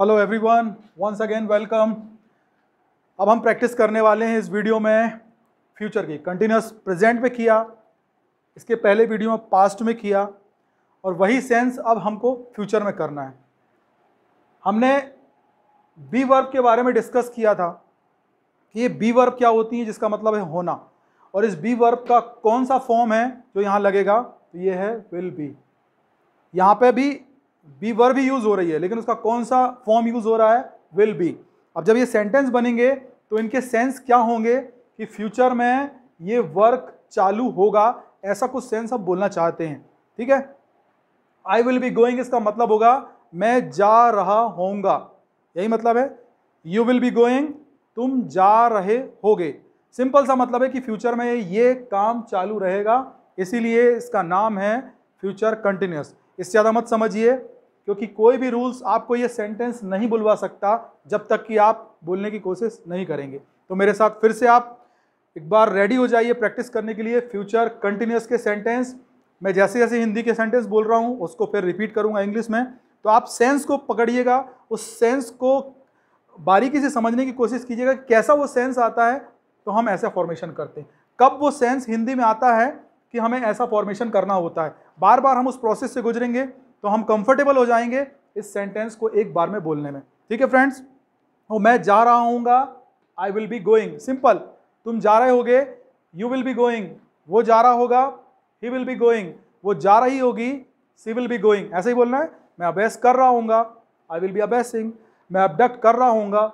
Hello everyone, once again welcome. अब हम practice करने वाले हैं इस वीडियो में फ्यूचर की। कंटिन्यूस प्रेजेंट में किया, इसके पहले वीडियो में पास्ट में किया, और वही सेंस अब हमको फ्यूचर में करना है। हमने बी वर्ब के बारे में डिस्कस किया था कि ये बी वर्ब क्या होती है, जिसका मतलब है होना, और इस बी वर्ब का कौन सा फॉर्म है जो यहाँ लगेगा, तो ये है विल बी। यहाँ पे भी बी वर्ब ही यूज हो रही है, लेकिन उसका कौन सा फॉर्म यूज हो रहा है, विल बी। अब जब ये सेंटेंस बनेंगे तो इनके सेंस क्या होंगे कि फ्यूचर में ये वर्क चालू होगा, ऐसा कुछ सेंस हम बोलना चाहते हैं। ठीक है, आई विल बी गोइंग इसका मतलब होगा मैं जा रहा होऊंगा, यही मतलब है। यू विल बी गोइंग, तुम जा रहे होगे। सिंपल सा मतलब है कि फ्यूचर में ये काम चालू रहेगा, इसीलिए इसका नाम है फ्यूचर कंटिन्यूअस। इससे ज़्यादा मत समझिए, क्योंकि कोई भी रूल्स आपको ये सेंटेंस नहीं बुलवा सकता जब तक कि आप बोलने की कोशिश नहीं करेंगे। तो मेरे साथ फिर से आप एक बार रेडी हो जाइए प्रैक्टिस करने के लिए फ्यूचर कंटिन्यूअस के सेंटेंस। मैं जैसे जैसे हिंदी के सेंटेंस बोल रहा हूँ उसको फिर रिपीट करूँगा इंग्लिश में, तो आप सेंस को पकड़िएगा, उस सेंस को बारीकी से समझने की कोशिश कीजिएगा कैसा वो सेंस आता है तो हम ऐसा फॉर्मेशन करते हैं। कब वो सेंस हिंदी में आता है कि हमें ऐसा फॉर्मेशन करना होता है, बार बार हम उस प्रोसेस से गुजरेंगे तो हम कंफर्टेबल हो जाएंगे इस सेंटेंस को एक बार में बोलने में। ठीक है फ्रेंड्स, तो मैं जा रहा हूँगा, I will be going. Simple, तुम जा रहे होगे, यू विल बी गोइंग। वो जा रहा होगा, ही विल बी गोइंग। वो जा रही होगी, सी विल बी गोइंग। ऐसे ही बोलना है। मैं अभ्यास कर रहा हूँगा, आई विल बी अभ्यासिंग। मैं अबडक्ट कर रहा हूँगा,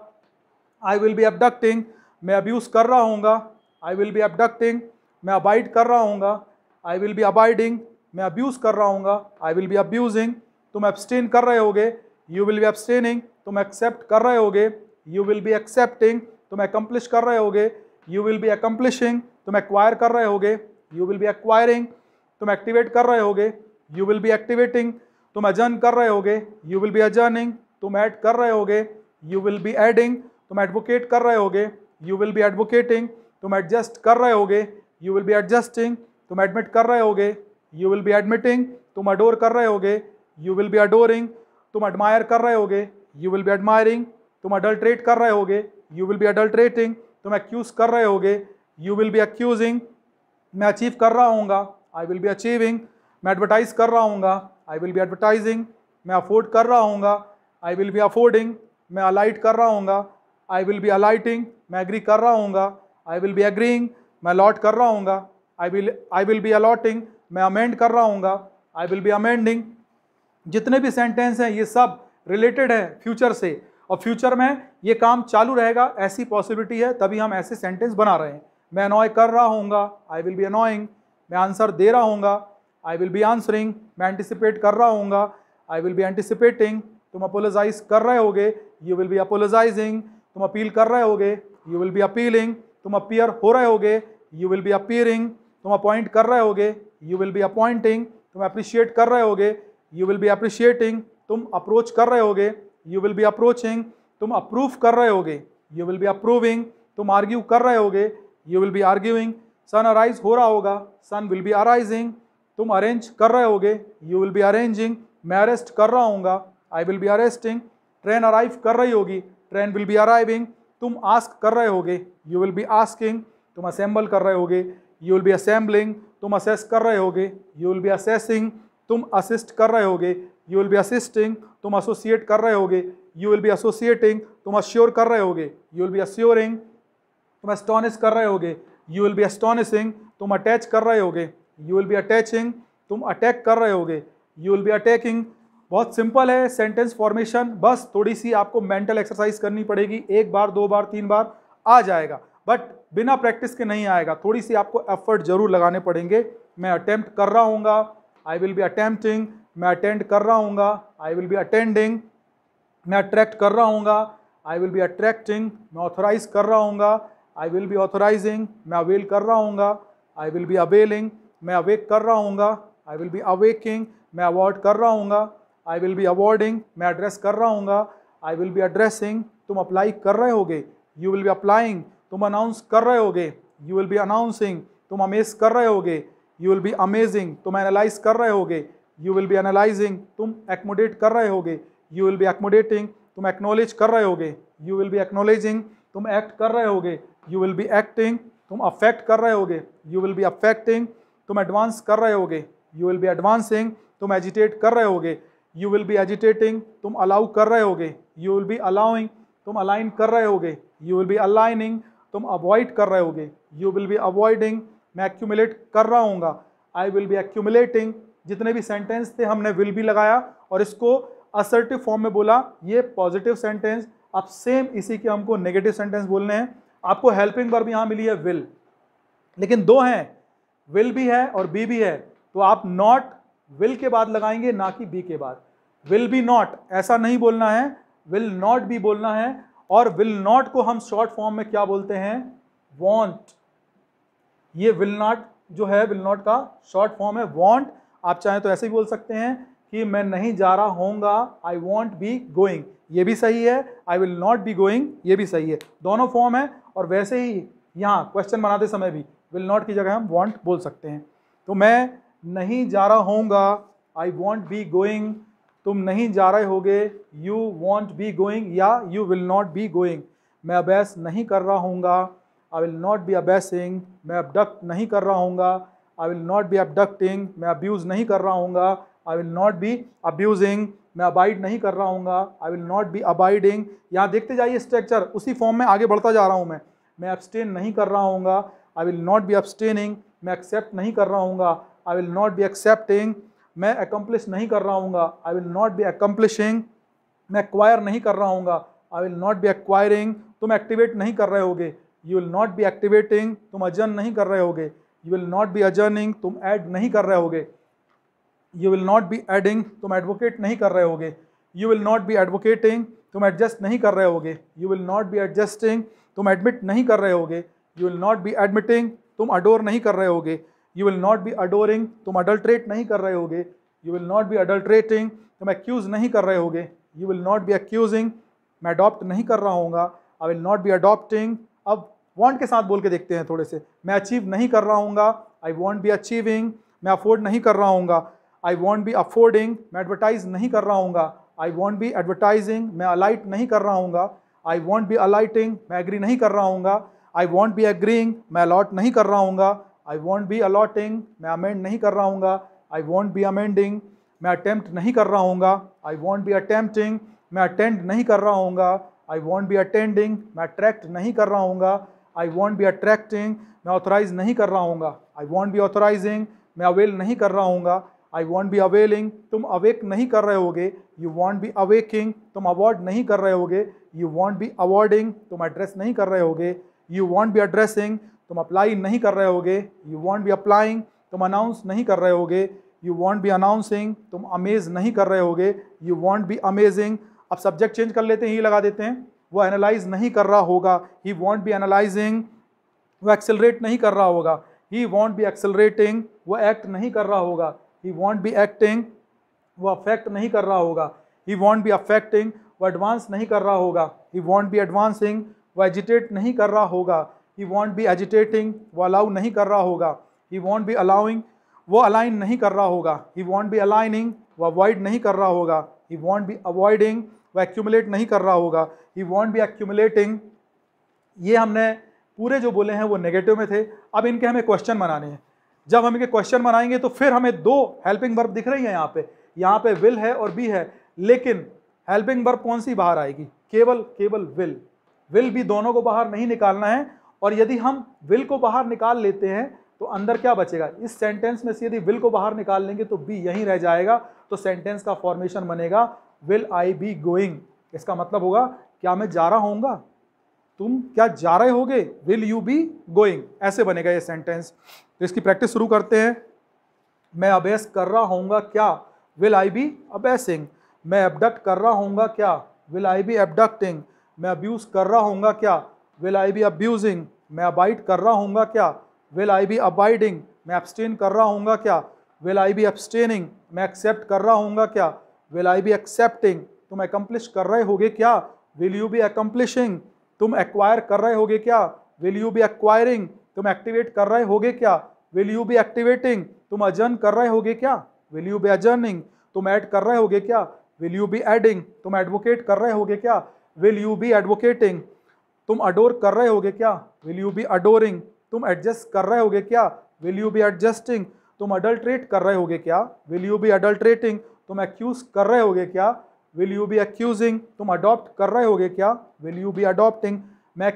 आई विल बी अबडक्टिंग। मैं अब्यूज कर रहा हूँगा, आई विल बी अबडक्टिंग। मैं अबाइड कर रहा हूँगा, आई विल बी अबाइडिंग। मैं अब्यूज कर रहा हूँगा, आई विल बी अब्यूजिंग। तुम एब्सटेन कर रहे होगे, यू विल बी एब्सटेनिंग। तुम एक्सेप्ट कर रहे होगे, यू विल बी एक्सेप्टिंग। तुम अकम्प्लिश कर रहे होगे, यू विल बी अकम्प्लिशिंग। तुम एक्वायर कर रहे होगे, यू विल बी एक्वायरिंग। तुम एक्टिवेट कर रहे होगे, यू विल बी एक्टिवेटिंग। तुम अजर्न कर रहे होगे, यू विल बी अजर्निंग। तुम ऐड कर रहे होगे, यू विल बी एडिंग। तुम एडवोकेट कर रहे होगे, यू विल बी एडवोकेटिंग। तुम एडजस्ट कर रहे होगे, यू विल बी एडजस्टिंग। तुम एडमिट कर रहे होगे, यू विल बी एडमिटिंग। तुम अडोर कर रहे होगे, यू विल बी अडोरिंग। तुम एडमायर कर रहे होगे, यू विल बी एडमायरिंग। तुम अडल्ट्रेट कर रहे होगे, यू विल बी अडल्ट्रेटिंग। तुम एक्यूज कर रहे होगे, यू विल बी एक्यूजिंग। मैं अचीव कर रहा हूँगा, आई विल बी अचीविंग। मैं एडवर्टाइज कर रहा हूँगा, आई विल बी एडवर्टाइजिंग। मैं अफोर्ड कर रहा हूँगा, आई विल बी अफोर्डिंग। मैं अलाइट कर रहा हूँगा, आई विल बी अलाइटिंग। मैं एग्री कर रहा हूँगा, आई विल बी एग्रीइंग। मैं अलॉट कर रहा हूँगा, आई विल बी अलॉटिंग। मैं अमेंड कर रहा हूँगा, आई विल बी अमेंडिंग। जितने भी सेंटेंस हैं ये सब रिलेटेड है फ्यूचर से, और फ्यूचर में ये काम चालू रहेगा ऐसी पॉसिबिलिटी है, तभी हम ऐसे सेंटेंस बना रहे हैं। मैं अनॉय कर रहा हूँगा, आई विल बी अनॉइंग। मैं आंसर दे रहा हूँगा, आई विल बी आंसरिंग। मैं एंटिसिपेट कर रहा हूँगा, आई विल बी एंटिसिपेटिंग। तुम अपोलोजाइज कर रहे होगे, यू विल बी अपोलोजाइजिंग। तुम अपील कर रहे होगे, यू विल बी अपीलिंग। तुम अपीयर हो रहे होगे, यू विल बी अपीयरिंग। तुम अपॉइंट कर रहे होगे, यू विल बी अपॉइंटिंग। तुम अप्रिशिएट कर रहे होगे, यू विल बी अप्रिशिएटिंग। तुम अप्रोच कर रहे होगे, यू विल बी अप्रोचिंग। तुम अप्रूव कर रहे होगे, यू विल बी अप्रूविंग। तुम आर्ग्यू कर रहे होगे, you will be arguing. Sun arise हो रहा होगा, सन विल बी अराइजिंग। तुम अरेंज कर रहे होगे, यू विल बी अरेंजिंग। मैं अरेस्ट कर रहा हूँगा, I will be arresting. Train arrive कर रही होगी, ट्रेन विल बी अराइविंग। तुम आस्क कर रहे होगे, यू विल बी आस्किंग। तुम असेंबल कर रहे होगे, यू विल बी असेंबलिंग। तुम असेस कर रहे होगे, यू विल बी असेसिंग। तुम असिस्ट कर रहे होगे, यू विल बी असिस्टिंग। तुम एसोसिएट कर रहे होगे, यू विल बी एसोसिएटिंग। तुम अश्योर कर रहे होगे, यू विल बी अश्योरिंग। तुम एस्टोनिश कर रहे होगे, यू विल बी एस्टोनिशिंग। तुम अटैच कर रहे होगे, यू विल बी अटैचिंग। तुम अटैक कर रहे होगे, यू विल बी अटैकिंग। बहुत सिंपल है सेंटेंस फॉर्मेशन, बस थोड़ी सी आपको मेंटल एक्सरसाइज करनी पड़ेगी। एक बार, दो बार, तीन बार आ जाएगा, बट बिना प्रैक्टिस के नहीं आएगा। थोड़ी सी आपको एफर्ट जरूर लगाने पड़ेंगे। मैं अटेम्प्ट कर रहा हूँगा, आई विल बी अटेम्प्टिंग। मैं अटेंड कर रहा हूँगा, आई विल बी अटेंडिंग। मैं अट्रैक्ट कर रहा हूँगा, आई विल बी अट्रैक्टिंग। मैं ऑथोराइज कर रहा हूँगा, आई विल बी ऑथोराइजिंग। मैं अवेल कर रहा हूँगा, आई विल बी अवेलिंग। मैं अवेक कर रहा हूँगा, आई विल बी अवेकिंग। मैं अवॉर्ड कर रहा हूँगा, आई विल बी अवॉर्डिंग। मैं एड्रेस कर रहा हूँगा, आई विल बी एड्रेसिंग। तुम अप्लाई कर रहे होगे, यू विल बी अप्लाइंग। तुम अनाउंस कर रहे होगे, यू विल बी अनाउंसिंग। तुम अमेज कर रहे होगे, यू विल बी अमेजिंग। तुम एनालाइज कर रहे होगे, यू विल बी एनालाइजिंग। तुम एक्मोडेट कर रहे होगे, यू विल बी एक्मोडेटिंग। तुम एक्नॉलेज कर रहे होगे, यू विल बी एक्नॉलेजिंग, तुम एक्ट कर रहे होगे, यू विल बी एक्टिंग, तुम अफेक्ट कर रहे होगे, यू विल बी अफेक्टिंग, तुम एडवांस कर रहे होगे, यू विल बी एडवांसिंग, तुम एजिटेट कर रहे होगे, यू विल बी एजिटेटिंग, तुम अलाउ कर रहे होगे, यू विल बी अलाउइंग, तुम अलाइन कर रहे होगे, यू विल बी अलाइनिंग, तुम अवॉइड कर रहे होगे, यू विल बी अवॉइडिंग, मैं एक्यूमुलेट कर रहा हूँगा, आई विल बी एक्यूमुलेटिंग। जितने भी सेंटेंस थे हमने विल बी लगाया और इसको असर्टिव फॉर्म में बोला, ये पॉजिटिव सेंटेंस। अब सेम इसी के हमको नेगेटिव सेंटेंस बोलने हैं। आपको हेल्पिंग वर्ब यहाँ मिली है विल, लेकिन दो हैं, विल भी है और बी भी है, तो आप नॉट विल के बाद लगाएंगे, ना कि बी के बाद। विल बी नॉट ऐसा नहीं बोलना है, विल नॉट भी बोलना है। और विल नॉट को हम शॉर्ट फॉर्म में क्या बोलते हैं, वॉन्ट। ये विल नॉट जो है, विल नॉट का शॉर्ट फॉर्म है वॉन्ट। आप चाहें तो ऐसे भी बोल सकते हैं कि मैं नहीं जा रहा होऊंगा, आई वॉन्ट बी गोइंग, ये भी सही है। आई विल नॉट बी गोइंग, ये भी सही है, दोनों फॉर्म है। और वैसे ही यहाँ क्वेश्चन बनाते समय भी विल नॉट की जगह हम वॉन्ट बोल सकते हैं। तो मैं नहीं जा रहा होऊंगा, आई वॉन्ट बी गोइंग, तुम नहीं जा रहे होगे, यू वॉन्ट बी गोइंग या you will not be going. मैं अबैस नहीं कर रहा होऊंगा, आई विल नॉट बी अबैसिंग, मैं अबडक्ट नहीं कर रहा होऊंगा, आई विल नॉट बी अबडक्टिंग, मैं अब्यूज़ नहीं कर रहा होऊंगा, आई विल नॉट बी अब्यूजिंग, मैं अबाइड नहीं कर रहा होऊंगा, आई विल नॉट बी अबाइडिंग। यहाँ देखते जाइए स्ट्रक्चर, उसी फॉर्म में आगे बढ़ता जा रहा हूँ मैं एब्सटेन नहीं कर रहा होऊंगा, आई विल नॉट बी अब्सटेनिंग, मैं एक्सेप्ट नहीं कर रहा होऊंगा, आई विल नॉट बी एक्सेप्टिंग, मैं अकम्प्लिश नहीं कर रहा होऊंगा, आई विल नॉट बी अकम्प्लिशिंग, मैं एक्वायर नहीं कर रहा होऊंगा, आई विल नॉट बी एक्वायरिंग, तुम एक्टिवेट नहीं कर रहे होगे, you will not B activating, तुम अजर्न नहीं कर रहे होगे, यू विल नॉट बी अजर्निंग, तुम ऐड नहीं कर रहे होगे, you will not be adding, तुम एडवोकेट नहीं कर रहे होगे, you will not B advocating, तुम एडजस्ट नहीं कर रहे होगे, you will not B adjusting, तुम एडमिट नहीं कर रहे होगे, you will not B admitting, तुम अडोर नहीं कर रहे होगे, you will not B adoring, तुम अडल्ट्रेट नहीं कर रहे होगे, यू विल नॉट बी अडल्ट्रेटिंग, तुम एक्यूज नहीं कर रहे होगे, you will not be accusing, मैं अडॉप्ट नहीं कर रहा हूँगा, I will not be adopting. अब वॉन्ट के साथ बोल के देखते हैं थोड़े से। मैं अचीव नहीं कर रहा हूँगा, आई वॉन्ट बी अचीविंग, मैं अफोर्ड नहीं कर रहा हूँगा, आई वॉन्ट बी अफोर्डिंग, मैं एडवर्टाइज नहीं कर रहा हूँगा, आई वॉन्ट बी एडवर्टाइजिंग, मैं अलाइट नहीं कर रहा हूँगा, आई वॉन्ट बी अलाइटिंग, मैं एग्री नहीं कर रहा हूँगा, आई वॉन्ट बी एग्रीइंग, मैं अलॉट नहीं कर रहा हूँगा, आई वॉन्ट बी अलॉटिंग, मैं अमेंड नहीं कर रहा हूँगा, आई वॉन्ट बी अमेंडिंग, मैं अटेम्प्ट नहीं कर रहा हूँगा, आई वॉन्ट बी अटेम्प्टिंग, मैं अटेंड नहीं कर रहा हूँगा, आई वॉन्ट बी अटेंडिंग, मैं अट्रैक्ट नहीं कर रहा हूँगा, आई वॉन्ट बी अट्रैक्टिंग, मैं ऑथराइज नहीं कर रहा हूँगा, आई वॉन्ट बी ऑथराइजिंग, मैं अवेल नहीं कर रहा हूँगा, आई वॉन्ट बी अवेलिंग, तुम अवेक नहीं कर रहे होगे, यू वॉन्ट बी अवेकिंग, तुम अवॉर्ड नहीं कर रहे होगे, यू वॉन्ट बी अवॉर्डिंग, तुम एड्रेस नहीं कर रहे होगे, यू वॉन्ट बी एड्रेसिंग, तुम अप्लाई नहीं कर रहे होगे, यू वॉन्ट बी अप्लाइंग, तुम अनाउंस नहीं कर रहे होगे, यू वॉन्ट बी अनाउंसिंग, तुम अमेज नहीं कर रहे होगे, यू वॉन्ट बी अमेजिंग। अब सब्जेक्ट चेंज कर लेते हैं, ही लगा देते हैं, वो एनालाइज नहीं कर रहा होगा, ही वॉन्ट बी एनालाइजिंग, वो एक्सेलरेट नहीं कर रहा होगा, ही वॉन्ट बी एक्सेलरेटिंग, वो एक्ट नहीं कर रहा होगा, ही वॉन्ट बी एक्टिंग, वो अफेक्ट नहीं कर रहा होगा, ही वॉन्ट बी अफेक्टिंग, वो एडवांस नहीं कर रहा होगा, ही वॉन्ट बी एडवांसिंग, वो एजिटेट नहीं कर रहा होगा, ही वॉन्ट बी एजिटेटिंग, वो अलाउ नहीं कर रहा होगा, ही वॉन्ट बी अलाउइंग, वो अलाइन नहीं कर रहा होगा, ही वॉन्ट बी अलाइनिंग, वो अवॉइड नहीं कर रहा होगा, ही वॉन्ट बी अवॉइडिंग, वो एक्यूमुलेट नहीं कर रहा होगा, ही वॉन्ट बी एक्यूमुलेटिंग। ये हमने पूरे जो बोले हैं वो नेगेटिव में थे। अब इनके हमें क्वेश्चन बनाने हैं। जब हम इनके क्वेश्चन बनाएंगे तो फिर हमें दो हेल्पिंग वर्ब दिख रही हैं यहाँ पे विल है और बी है, लेकिन हेल्पिंग वर्ब कौन सी बाहर आएगी, केवल विल भी दोनों को बाहर नहीं निकालना है। और यदि हम विल को बाहर निकाल लेते हैं तो अंदर क्या बचेगा, इस सेंटेंस में से यदि विल को बाहर निकाल लेंगे तो बी यहीं रह जाएगा, तो सेंटेंस का फॉर्मेशन बनेगा विल आई बी गोइंग। इसका मतलब होगा क्या मैं जा रहा होऊंगा, तुम क्या जा रहे होगे, विल यू बी गोइंग, ऐसे बनेगा ये सेंटेंस। तो इसकी प्रैक्टिस शुरू करते हैं। मैं अबेस कर रहा होऊंगा क्या, विल आई बी अबेसिंग। मैं एबडक्ट कर रहा होऊंगा क्या, विल आई बी एबडक्टिंग। मैं अब्यूज कर रहा होऊंगा क्या, विल आई बी अब्यूजिंग। मैं अबाइड कर रहा होऊंगा क्या, विल आई बी अबाइडिंग। मैं एब्सटेन कर रहा होऊंगा क्या, विल आई बी एब्सटेनिंग। मैं एक्सेप्ट कर रहा होऊंगा क्या, विल आई बी एक्सेप्टिंग। तुम अकम्प्लिश कर रहे होगे क्या, विल यू बी अकम्प्लिशिंग। तुम एक्वायर कर रहे होगे क्या, विल यू बी एक्वायरिंग। तुम एक्टिवेट कर रहे होगे क्या, विल यू बी एक्टिवेटिंग। तुम अजर्न कर रहे होगे क्या, विल यू बी अजर्निंग। तुम ऐड कर रहे होगे क्या, विल यू बी एडिंग, तुम एडवोकेट कर रहे होगे क्या, विल यू बी एडवोकेटिंग, तुम अडोर कर रहे होगे क्या, विल यू बी अडोरिंग, तुम एडजस्ट कर रहे होगे क्या, विल यू बी एडजस्टिंग, तुम अडल्ट्रेट कर रहे होगे क्या, विल यू बी अडल्ट्रेटिंग, तुम एक्यूज कर रहे होगे क्या, विल यू बी एक्यूजिंग, तुम अडॉप्ट कर रहे होगे क्या, विल यू बी अडॉप्टिंग, मैं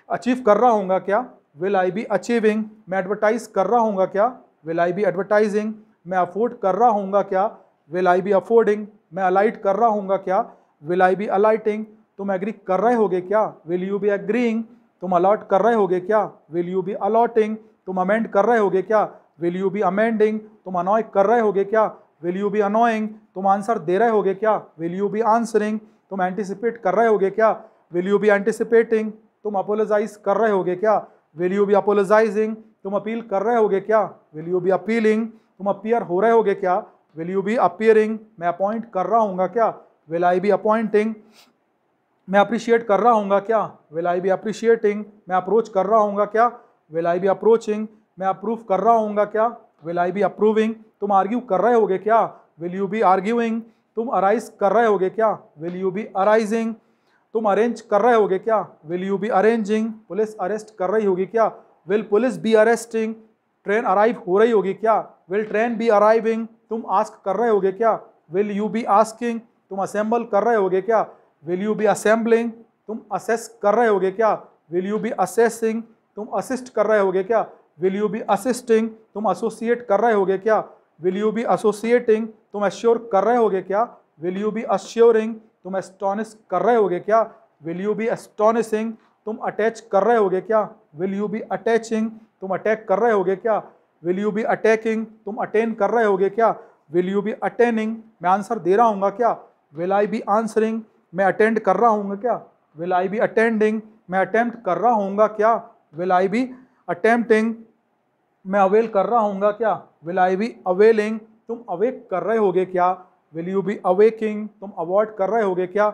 अचीव कर रहा हूँगा क्या, विल आई बी अचीविंग, मैं एडवर्टाइज कर रहा हूँगा क्या, विल आई बी एडवर्टाइजिंग, मैं अफोर्ड कर रहा हूँगा क्या, विल आई बी अफोर्डिंग, मैं अलाइट कर रहा हूँगा क्या, विल आई बी अलाइटिंग, तुम एग्री कर रहे होगे क्या, विल यू बी एग्रीइंग, तुम अलॉट कर रहे होगे क्या, विल यू बी अलॉटिंग, तुम अमेंड कर रहे होगे क्या, विल यू बी अमेंडिंग, तुम अनॉय कर रहे होगे क्या, विल यू बी अनॉइंग, तुम आंसर दे रहे होगे क्या, विल यू बी आंसरिंग, तुम एंटिसिपेट कर रहे होगे क्या, विल यू बी एंटिसिपेटिंग, तुम अपोलोजाइज कर रहे होगे क्या, विल यू बी अपोलोजाइजिंग, तुम अपील कर रहे होगे क्या, विल यू बी अपीलिंग, तुम अपीयर हो रहे होगे क्या, विल यू बी अपीयरिंग, मैं अपॉइंट कर रहा हूँगा क्या, विल आई बी अपॉइंटिंग, मैं अप्रिशिएट कर रहा हूँगा क्या, विल आई बी अप्रिशिएटिंग, मैं अप्रोच कर रहा हूँगा क्या, विल आई बी अप्रोचिंग, मैं अप्रूव कर रहा हूँगा क्या, विल आई बी अप्रूविंग, तुम आर्ग्यू कर रहे होगे क्या, विल यू बी आर्ग्यूइंग, तुम अराइज कर रहे होगे क्या, विल यू बी अराइजिंग, तुम अरेंज कर रहे होगे क्या, will you be arranging, police arrest कर रही होगी क्या, will police be arresting, train arrive हो रही होगी क्या, विल ट्रेन बी अराइविंग, तुम आस्क कर रहे होगे क्या, विल यू बी आस्किंग, तुम असेंबल कर रहे होगे क्या, विल यू बी असेंबलिंग, तुम असेस कर रहे होगे क्या, विल यू बी असेसिंग, तुम असिस्ट कर रहे होगे क्या, विल यू बी असिस्टिंग, तुम एसोसिएट कर रहे होगे क्या, विल यू बी एसोसिएटिंग, तुम एश्योर कर रहे होगे क्या, विल यू बी अश्योरिंग, तुम एस्टोनिश कर रहे होगे क्या, विल यू बी एस्टोनिशिंग, तुम अटैच कर रहे होगे क्या, विल यू बी अटैचिंग, तुम अटैक कर रहे होगे क्या, विल यू बी अटैकिंग, तुम अटेन कर रहे होगे क्या, विल यू बी अटेनिंग, मैं आंसर दे रहा हूँ क्या, विल आई बी आंसरिंग, मैं अटेंड कर रहा हूँ क्या, विल आई बी अटेंडिंग, मैं अटेम्प्ट कर रहा हूँ क्या, विल आई बी अटेम्प्टिंग, मैं अवेल कर रहा हूँ क्या, विल आई बी अवेलिंग, तुम अवेक कर रहे होगे क्या, विल यू बी अवेकिंग, तुम अवॉर्ड कर रहे होगे क्या,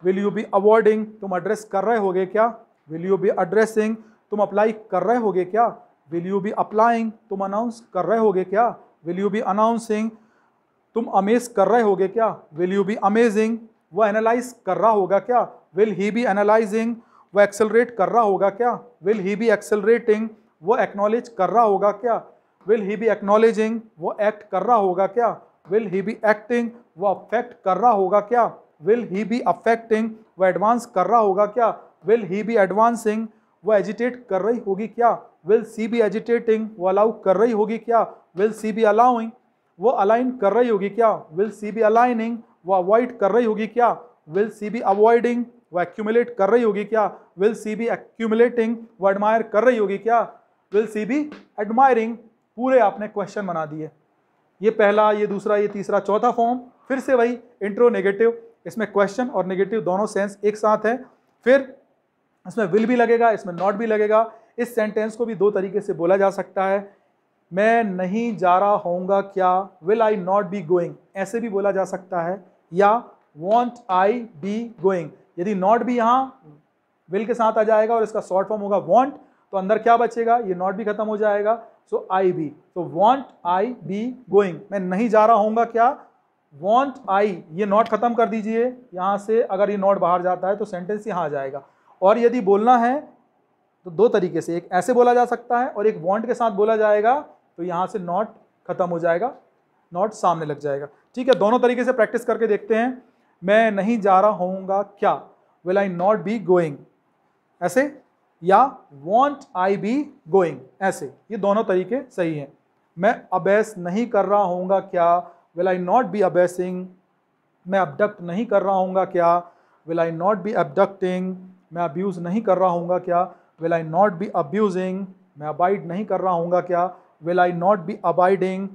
विल यू बी अवॉर्डिंग, तुम एड्रेस कर रहे होगे क्या, विल यू बी एड्रेसिंग, तुम अप्लाई कर रहे होगे क्या, विल यू बी अप्लाइंग, तुम अनाउंस कर रहे होगे क्या, विल यू बी अनाउंसिंग, तुम अमेज कर रहे होगे क्या, विल यू बी अमेजिंग, वो एनालाइज कर रहा होगा क्या, विल ही बी एनालाइजिंग, वो एक्सेलरेट कर रहा होगा क्या, विल ही बी एक्सेलरेटिंग, वो एक्नॉलेज कर रहा होगा क्या, विल ही बी एक्नॉलेजिंग, वो एक्ट कर रहा होगा क्या, विल ही बी एक्टिंग, वो अफेक्ट कर रहा होगा क्या, विल ही बी अफेक्टिंग, वो एडवांस कर रहा होगा क्या, विल ही बी एडवांसिंग, वो एजिटेट कर रही होगी क्या, विल सी बी एजिटेटिंग, वो अलाउ कर रही होगी क्या, विल सी बी अलाउइंग, वो अलाइन कर रही होगी क्या, विल सी बी अलाइनिंग, वो अवॉइड कर रही होगी क्या, विल सी बी अवॉइडिंग, वो एक्यूमुलेट कर रही होगी क्या, विल सी बी एक्यूमुलेटिंग, वो एडमायर कर रही होगी क्या, विल सी बी एडमायरिंग। पूरे आपने क्वेश्चन बना दिए, ये पहला, ये दूसरा, ये तीसरा, चौथा फॉर्म, फिर से वही इंट्रो नेगेटिव, इसमें क्वेश्चन और नेगेटिव दोनों सेंस एक साथ है, फिर इसमें विल भी लगेगा, इसमें नॉट भी लगेगा। इस सेंटेंस को भी दो तरीके से बोला जा सकता है, मैं नहीं जा रहा होऊंगा क्या, will I not be going, ऐसे भी बोला जा सकता है, या वॉन्ट आई बी गोइंग। यदि नॉट भी यहाँ विल के साथ आ जाएगा और इसका शॉर्ट फॉर्म होगा वॉन्ट, तो अंदर क्या बचेगा, ये नॉट भी खत्म हो जाएगा, सो आई बी, तो वॉन्ट आई बी गोइंग, मैं नहीं जा रहा होऊंगा क्या, वॉन्ट आई, ये नॉट खत्म कर दीजिए यहाँ से, अगर ये नॉट बाहर जाता है तो सेंटेंस यहाँ आ जाएगा। और यदि बोलना है तो दो तरीके से, एक ऐसे बोला जा सकता है और एक वॉन्ट के साथ बोला जाएगा, तो यहाँ से नॉट खत्म हो जाएगा, नॉट सामने लग जाएगा। ठीक है, दोनों तरीके से प्रैक्टिस करके देखते हैं। मैं नहीं जा रहा होऊंगा क्या, will I not be going, ऐसे, या वॉन्ट आई बी गोइंग, ऐसे, ये दोनों तरीके सही हैं। मैं अबैस नहीं कर रहा होऊंगा क्या, विल आई नॉट बी अबैसिंग, मैं अबडक्ट नहीं कर रहा होऊंगा क्या, विल आई नॉट बी अबडक्टिंग, मैं अब्यूज़ नहीं कर रहा होऊंगा क्या, will I not B abusing, मैं अबाइड नहीं कर रहा होऊंगा क्या, will I not B abiding,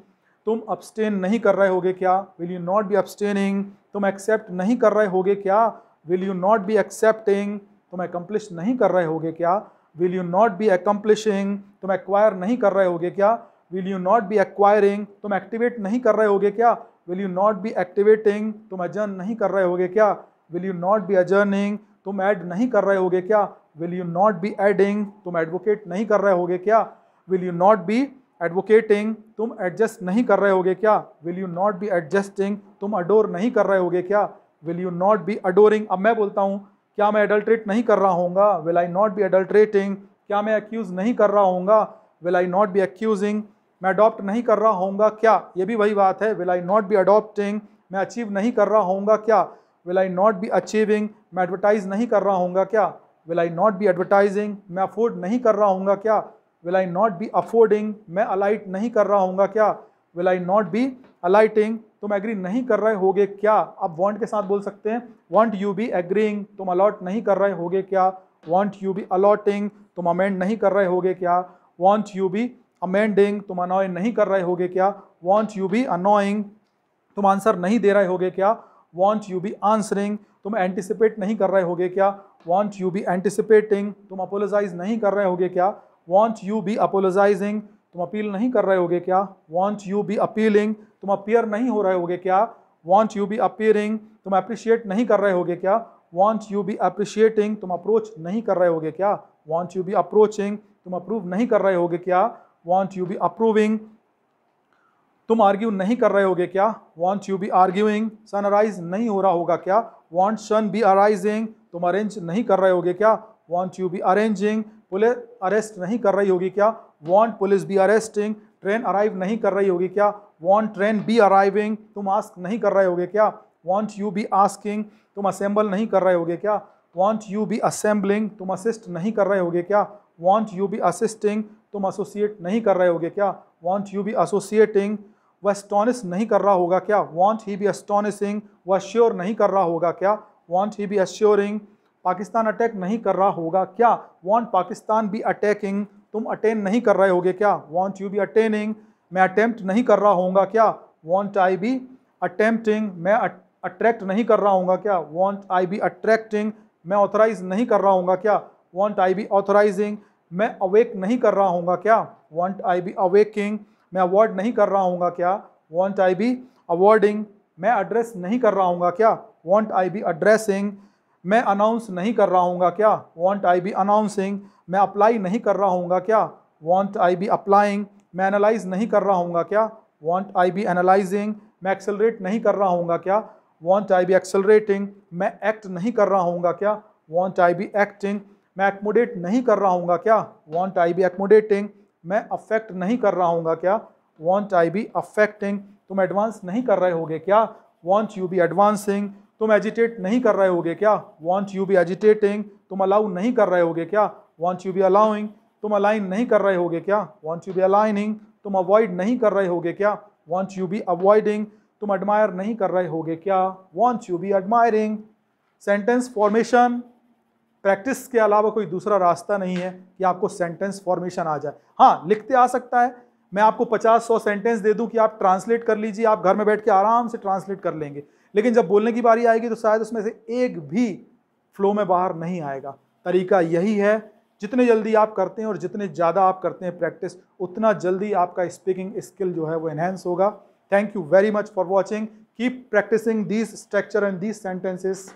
तुम अब्सटेन नहीं कर रहे होगे क्या, विल यू नॉट बी अब्सटेनिंग, तुम एक्सेप्ट नहीं कर रहे होगे क्या, will you not be accepting, तुम एकम्प्लिश नहीं कर रहे होगे क्या, विल यू नॉट बी एकम्प्लिशिंग, तुम एक्वायर नहीं कर रहे होगे क्या, will you not be acquiring, तुम एक्टिवेट नहीं कर रहे होगे क्या, will you not be activating, तुम अजर्न नहीं कर रहे होगे क्या, विल यू नॉट बी अजर्निंग, तुम ऐड नहीं कर रहे होगे क्या, will you not be adding, तुम एडवोकेट नहीं कर रहे होगे क्या, will you not be advocating, तुम एडजस्ट नहीं कर रहे होगे क्या? Will you not be adjusting, तुम अडोर नहीं कर रहे होगे क्या? Will you not be adoring. अब मैं बोलता हूँ, क्या मैं एडल्ट्रेट नहीं कर रहा हूँगा? Will I not be adulterating. क्या मैं एक्यूज नहीं कर रहा हूँगा? Will I not be accusing. मैं अडॉप्ट नहीं कर रहा हूँगा क्या? ये भी वही बात है, will I not be adopting. मैं अचीव नहीं कर रहा हूँगा क्या? Will I not be achieving. मैं एडवर्टाइज नहीं कर रहा हूँगा क्या? Will I not B advertising. मैं अफोर्ड नहीं कर रहा हूँगा क्या? Will I not B affording. मैं अलाइट नहीं कर रहा हूँगा क्या? Will I not B alighting. तुम एग्री नहीं कर रहे होगे क्या? अब वांट के साथ बोल सकते हैं, वांट यू बी एग्रीइंग, तुम अलॉट नहीं कर रहे होगे क्या? वांट यू बी अलॉटिंग, तुम अमेंड नहीं कर रहे होगे क्या? वांट यू बी अमेंडिंग, तुम अनॉय नहीं कर रहे होगे क्या? वांट यू बी अनॉइंग, तुम आंसर नहीं दे रहे होगे क्या? वांट यू बी आंसरिंग, तुम एंटिसिपेट नहीं कर रहे होगे क्या? वांट यू बी एंटिसिपेटिंग, तुम अपोलोजाइज नहीं कर रहे होगे क्या? वांट यू बी अपोलोजाइजिंग, तुम अपील नहीं कर रहे होगे क्या? वांट यू बी अपीलिंग, तुम अपीयर नहीं हो रहे होगे क्या? वांट यू बी अपीयरिंग, तुम अप्रिशिएट नहीं कर रहे होगे क्या? वांट यू बी अप्रिशिएटिंग, तुम अप्रोच नहीं कर रहे होगे क्या? वांट यू बी अप्रोचिंग, तुम अप्रूव नहीं कर रहे होगे क्या? वांट यू बी अप्रूविंग, तुम आर्ग्यू नहीं कर रहे होगे क्या? Won't you be arguing, sun arise नहीं हो रहा होगा क्या? वांट सन बी अराइजिंग, तुम अरेंज नहीं कर रहे होगे क्या? Won't you be arranging, police arrest नहीं कर रही होगी क्या? Won't police be arresting, train arrive नहीं कर रही होगी क्या? वांट ट्रेन बी अराइविंग, तुम आस्क नहीं कर रहे होगे क्या? वांट यू बी आस्किंग, तुम असेंबल नहीं कर रहे होगे क्या? वांट यू बी असेंबलिंग, तुम असिस्ट नहीं कर रहे होगे क्या? वांट यू बी असिस्टिंग, तुम एसोसिएट नहीं कर रहे होगे क्या? वांट यू बी एसोसिएटिंग, वह एस्टॉनिश नहीं कर रहा होगा क्या? वांट ही बी एस्टॉनिशिंग, वह अश्योर नहीं कर रहा होगा क्या? वांट ही बी अश्योरिंग, पाकिस्तान अटैक नहीं कर रहा होगा क्या? वांट पाकिस्तान बी अटैकिंग, तुम अटेन नहीं कर रहे होगे क्या? वांट यू बी अटेनिंग, मैं अटेम्प्ट नहीं कर रहा होऊंगा क्या? वांट आई बी अटेम्प्टिंग, मैं अट्रैक्ट नहीं कर रहा होऊंगा क्या? वांट आई बी अट्रैक्टिंग, मैं ऑथराइज नहीं कर रहा होऊंगा क्या? वांट आई बी ऑथराइजिंग, मैं अवेक नहीं कर रहा होऊंगा क्या? वांट आई बी अवेकिंग, मैं अवॉर्ड नहीं कर रहा होऊंगा क्या? वांट आई बी अवॉर्डिंग, मैं एड्रेस नहीं कर रहा होऊंगा क्या? वांट आई बी एड्रेसिंग, मैं अनाउंस नहीं कर रहा होऊंगा क्या? वांट आई बी अनाउंसिंग, मैं अप्लाई नहीं कर रहा होऊंगा क्या? वांट आई बी अप्लाइंग, मैं एनालाइज नहीं कर रहा होऊंगा क्या? वांट आई बी एनालाइजिंग, मैं एक्सेलरेट नहीं कर रहा होऊंगा क्या? वांट आई बी एक्सेलरेटिंग, मैं एक्ट नहीं कर रहा होऊंगा क्या? वांट आई बी एक्टिंग, मैं एक्मोडेट नहीं कर रहा होऊंगा क्या? वांट आई बी एक्मोडेटिंग, मैं अफेक्ट नहीं कर रहा होऊंगा क्या? वांट आई बी अफेक्टिंग, तुम एडवांस नहीं कर रहे होगे क्या? वांट यू बी एडवांसिंग, तुम एजिटेट नहीं कर रहे होगे क्या? वांट यू बी एजिटेटिंग, तुम अलाउ नहीं कर रहे होगे क्या? वांट यू बी अलाउइंग, तुम अलाइन नहीं कर रहे होगे क्या? वांट यू बी अलाइनिंग, तुम अवॉइड नहीं कर रहे होगे क्या? वांट यू बी अवॉइडिंग, तुम एडमायर नहीं कर रहे होगे क्या? Won't you be admiring. Sentence formation, practice के अलावा कोई दूसरा रास्ता नहीं है कि आपको सेंटेंस फॉर्मेशन आ जाए। हाँ, लिखते आ सकता है, मैं आपको 50-100 सेंटेंस दे दूं कि आप ट्रांसलेट कर लीजिए, आप घर में बैठ के आराम से ट्रांसलेट कर लेंगे, लेकिन जब बोलने की बारी आएगी तो शायद उसमें से एक भी फ्लो में बाहर नहीं आएगा। तरीका यही है, जितने जल्दी आप करते हैं और जितने ज़्यादा आप करते हैं प्रैक्टिस, उतना जल्दी आपका स्पीकिंग स्किल जो है वो एनहेंस होगा। Thank you very much for watching, keep practicing these structure and these sentences.